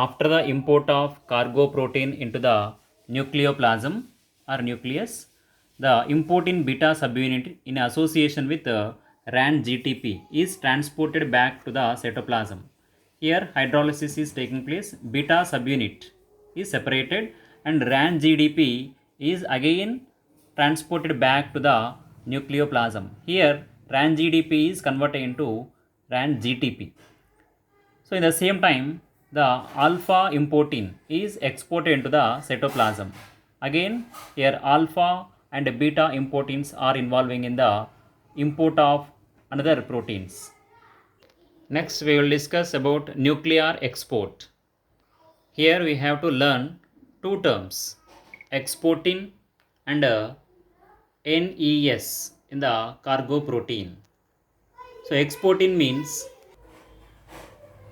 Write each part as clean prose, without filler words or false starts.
After the import of cargo protein into the nucleoplasm or nucleus, the important beta subunit in association with RAN-GTP is transported back to the cytoplasm. Here, hydrolysis is taking place, beta subunit is separated, and RAN-GDP is again transported back to the nucleoplasm. Here, RAN-GDP is converted into RAN-GTP. So in the same time, the alpha importin is exported into the cytoplasm. Again, here alpha and beta importins are involving in the import of another proteins. Next, we will discuss about nuclear export. Here we have to learn two terms, exportin and NES in the cargo protein. So exportin means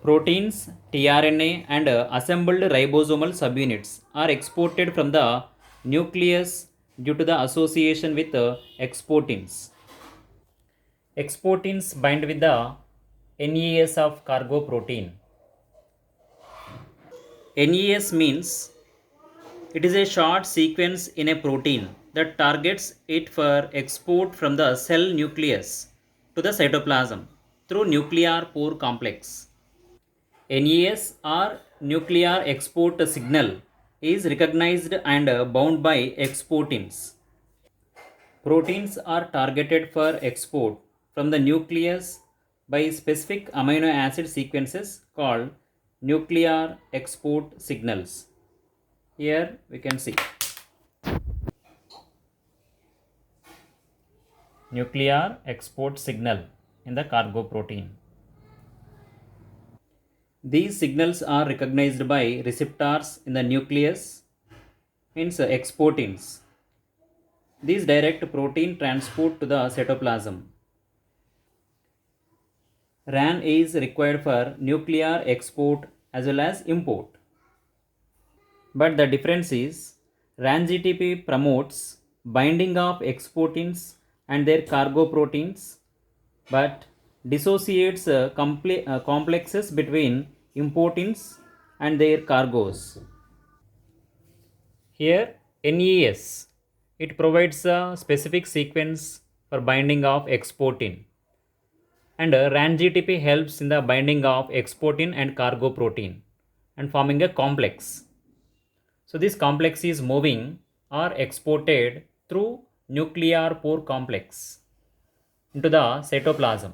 proteins, tRNA, and assembled ribosomal subunits are exported from the nucleus due to the association with exportins. Exportins bind with the NES of cargo protein. NES means it is a short sequence in a protein that targets it for export from the cell nucleus to the cytoplasm through nuclear pore complex. NES or nuclear export signal is recognized and bound by exportins. Proteins are targeted for export from the nucleus by specific amino acid sequences called nuclear export signals. Here we can see nuclear export signal in the cargo protein. These signals are recognized by receptors in the nucleus, means exportins. These direct protein transport to the cytoplasm. RAN is required for nuclear export as well as import. But the difference is RAN-GTP promotes binding of exportins and their cargo proteins, but dissociates complexes between importins and their cargoes. Here, NES, it provides a specific sequence for binding of exportin, and RAN-GTP helps in the binding of exportin and cargo protein and forming a complex. So this complex is moving or exported through nuclear pore complex into the cytoplasm.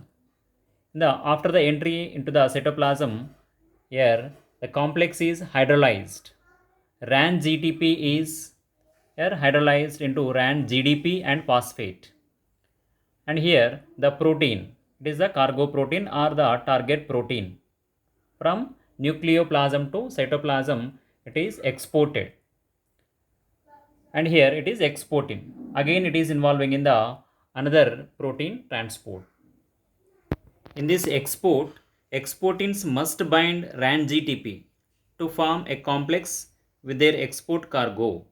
After the entry into the cytoplasm, here the complex is hydrolyzed. RAN-GTP is here hydrolyzed into RAN-GDP and phosphate. And here the protein, it is the cargo protein or the target protein. From nucleoplasm to cytoplasm, it is exported. And here it is exportin. Again it is involving in the another protein transport. In this export, exportins must bind RAN-GTP to form a complex with their export cargo.